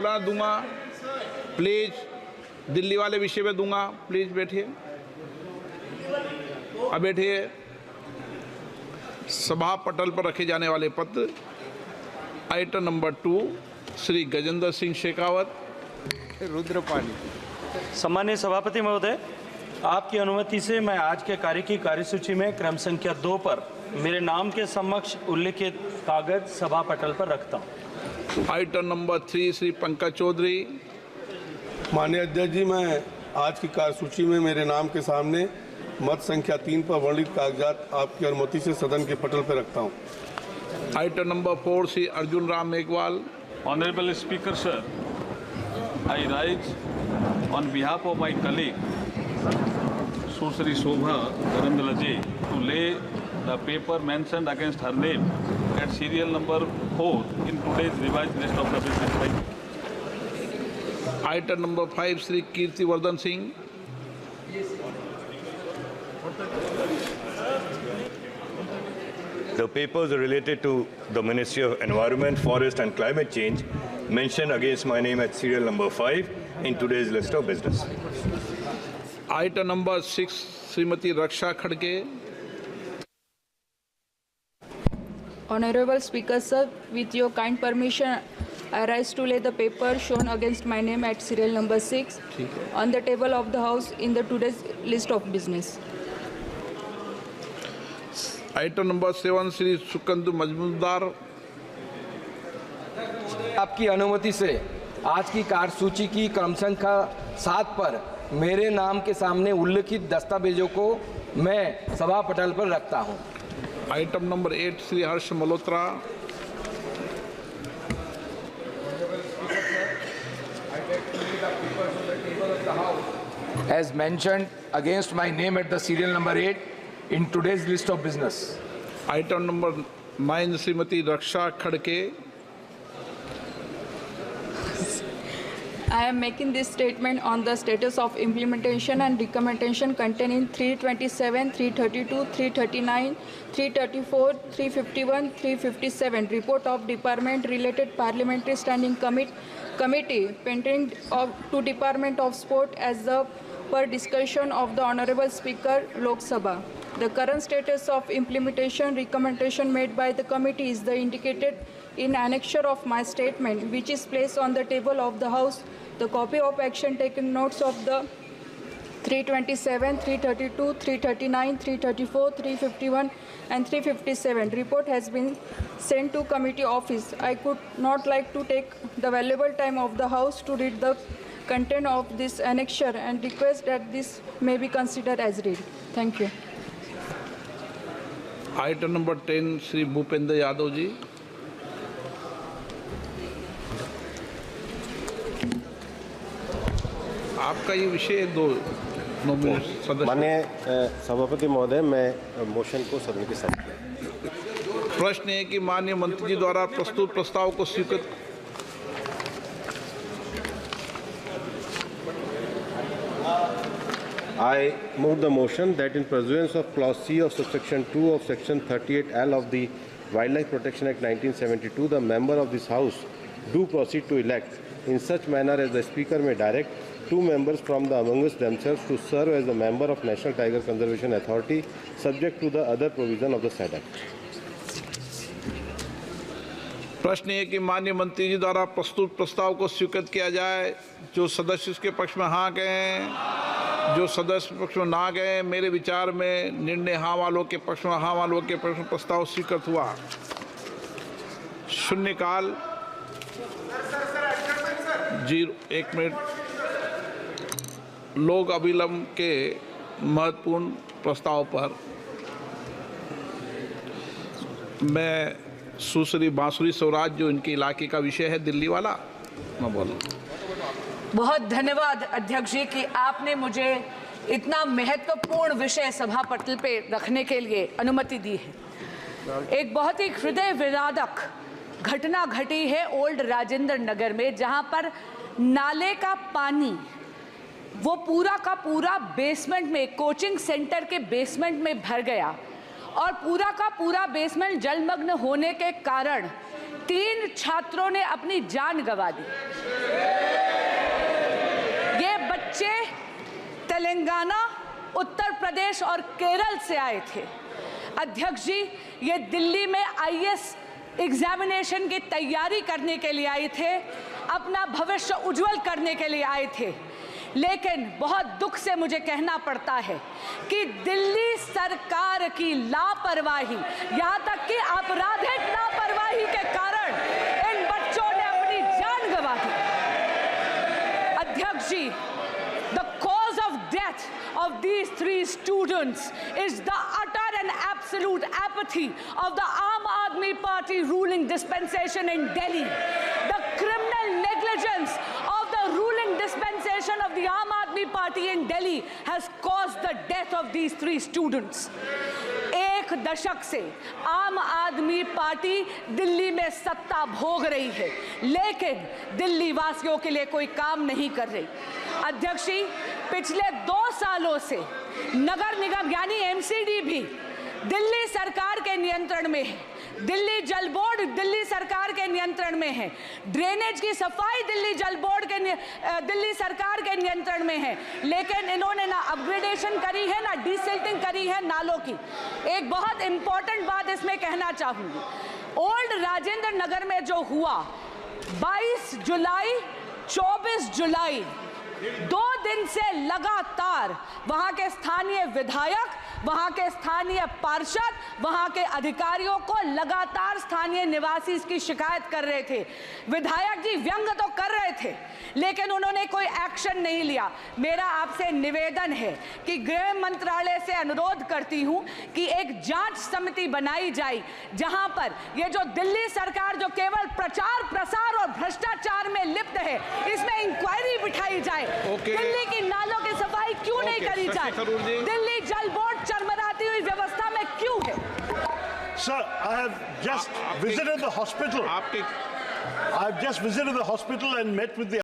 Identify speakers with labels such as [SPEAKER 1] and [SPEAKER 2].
[SPEAKER 1] दूंगा प्लीज, दिल्ली वाले विषय में दूंगा, प्लीज बैठिए, अब बैठिए। सभा पटल पर रखे जाने वाले पत्र। Item number 2 Shri Gajendra Singh Shekhawat.
[SPEAKER 2] रुद्रपाली।
[SPEAKER 3] सम्मानीय सभापति महोदय, आपकी अनुमति से मैं आज के कार्य की कार्यसूची में क्रम संख्या 2 पर मेरे नाम के समक्ष उल्लिखित कागज सभा पटल पर रखता हूँ।
[SPEAKER 1] Item number 3 Shri Pankaj Chaudhary.
[SPEAKER 4] माननीय अध्यक्ष जी, मैं आज की कार्यसूची में मेरे नाम के सामने मत संख्या 3 पर वर्णित कागजात आपकी अनुमति से सदन के पटल पर रखता हूँ।
[SPEAKER 1] Item number 4 Shri Arjun Ram Meghwal.
[SPEAKER 5] Honorable Speaker, sir, I rise on behalf of my colleague, Sushri Shobha Dharandalaji, to lay the paper mentioned against her name at serial number 4 in today's revised list of the business.
[SPEAKER 1] Item number 5 Shri Kirtivardhan Singh.
[SPEAKER 6] The papers are related to the Ministry of Environment, Forest and Climate Change mentioned against my name at serial number 5 in today's list of business.
[SPEAKER 1] Item number 6 Shrimati Raksha Khadse.
[SPEAKER 7] Honorable Speaker, sir, with your kind permission, I rise to lay the paper shown against my name at serial number 6 on the table of the House in the today's list of business.
[SPEAKER 1] Item number 7 Shri Sukanta Majumdar.
[SPEAKER 2] आपकी अनुमति से आज की कार्यसूची की क्रम संख्या 7 पर मेरे नाम के सामने उल्लिखित दस्तावेजों को मैं सभा पटल पर रखता हूं।
[SPEAKER 1] Item number 8 Shri Harsh Malhotra.
[SPEAKER 2] As mentioned against my name at the serial number 8 in today's list of business.
[SPEAKER 1] Item number 9 Shrimati Raksha Khadse.
[SPEAKER 7] I am making this statement on the status of implementation and recommendation contained in 327, 332, 339, 334, 351, 357 report of Department related Parliamentary Standing Committee pending to Department of Sport as the per discussion of the Honorable Speaker Lok Sabha. The current status of implementation recommendation made by the committee is the indicated in annexure of my statement, which is placed on the table of the House. The copy of action taken notes of the 327, 332, 339, 334, 351 and 357 report has been sent to committee office. I could not like to take the valuable time of the House to read the content of this annexure and request that this may be considered as read. Thank you.
[SPEAKER 1] Item number 10 Shri Bhupendra Yadav ji. आपका ये विषय दो सदस्य।
[SPEAKER 8] माननीय सभापति महोदय, मैं motion को सदन के साथ किया।
[SPEAKER 1] प्रश्न है कि माननीय मंत्री जी द्वारा प्रस्तुत प्रस्ताव को स्वीकृत।
[SPEAKER 8] I move the motion that in pursuance of clause C of subsection 2 of section 38L of the Wildlife Protection Act 1972, the member of this House do proceed to elect in such manner as the Speaker may direct 2 members from the amongst themselves to serve as a member of National Tiger Conservation Authority, subject to the other provision of the said act.
[SPEAKER 1] प्रश्न है कि माननीय मंत्री जी द्वारा प्रस्तुत प्रस्ताव को स्वीकृत किया जाए। जो सदस्य इसके पक्ष में हाँ कहें, जो सदस्य पक्ष में ना गए। मेरे विचार में निर्णय हाँ वालों के पक्ष में, हाँ वालों के पक्ष में प्रस्ताव स्वीकृत हुआ। शून्यकाल 1 मिनट। लोक अभिलंब के महत्वपूर्ण प्रस्ताव पर मैं सुश्री बांसुरी स्वराज, जो इनके इलाके का विषय है दिल्ली वाला, मैं बोलूँ।
[SPEAKER 9] बहुत धन्यवाद अध्यक्ष जी कि आपने मुझे इतना महत्वपूर्ण विषय सभा पटल पे रखने के लिए अनुमति दी है। एक बहुत ही हृदय विदारक घटना घटी है ओल्ड राजेंद्र नगर में, जहां पर नाले का पानी वो पूरा का पूरा बेसमेंट में, कोचिंग सेंटर के बेसमेंट में भर गया और पूरा का पूरा बेसमेंट जलमग्न होने के कारण 3 छात्रों ने अपनी जान गंवा दी। ये बच्चे तेलंगाना, उत्तर प्रदेश और केरल से आए थे। अध्यक्ष जी, ये दिल्ली में आईएएस एग्जामिनेशन की तैयारी करने के लिए आए थे, अपना भविष्य उज्जवल करने के लिए आए थे। लेकिन बहुत दुख से मुझे कहना पड़ता है कि दिल्ली सरकार की लापरवाही, यहाँ तक कि आपराधिक लापरवाही के कारण इन बच्चों ने अपनी जान गंवा दी। अध्यक्ष जी, the cause of death of these 3 students is the utter and absolute apathy of the Aam Aadmi Party ruling dispensation in Delhi. The criminal negligence of the ruling dispensation of the Aam Aadmi Party in Delhi has caused the death of these 3 students. 1 दशक से आम आदमी party Delhi में सत्ता भोग रही है, लेकिन दिल्ली वासियों के लिए कोई काम नहीं कर रही। अध्यक्ष जी, पिछले 2 सालों से नगर निगम यानी एमसीडी भी दिल्ली सरकार के नियंत्रण में है, दिल्ली जल बोर्ड दिल्ली सरकार के नियंत्रण में है, ड्रेनेज की सफाई दिल्ली जल बोर्ड के दिल्ली सरकार के नियंत्रण में है, लेकिन इन्होंने ना अपग्रेडेशन करी है ना डिसिल्टिंग करी है नालों की। एक बहुत इंपॉर्टेंट बात इसमें कहना चाहूंगी, ओल्ड राजेंद्र नगर में जो हुआ 22 जुलाई 24 जुलाई 2 दिन से लगातार वहां के स्थानीय विधायक, वहां के स्थानीय पार्षद, वहां के अधिकारियों को लगातार स्थानीय निवासी इसकी शिकायत कर रहे थे। विधायक जी व्यंग तो कर रहे थे, लेकिन उन्होंने कोई एक्शन नहीं लिया। मेरा आपसे निवेदन है कि गृह मंत्रालय से अनुरोध करती हूं कि एक जांच समिति बनाई जाए, जहां पर ये जो दिल्ली सरकार जो केवल प्रचार प्रसार और भ्रष्टाचार में लिप्त है, इसमें इंक्वायरी बिठाई जाए। दिल्ली की नालों की सफाई क्यों नहीं करी जाए? दिल्ली जल बोर्ड चरमराती हुई व्यवस्था में क्यों है?
[SPEAKER 10] Sir, I have just visited the hospital. I have just visited the hospital and met with the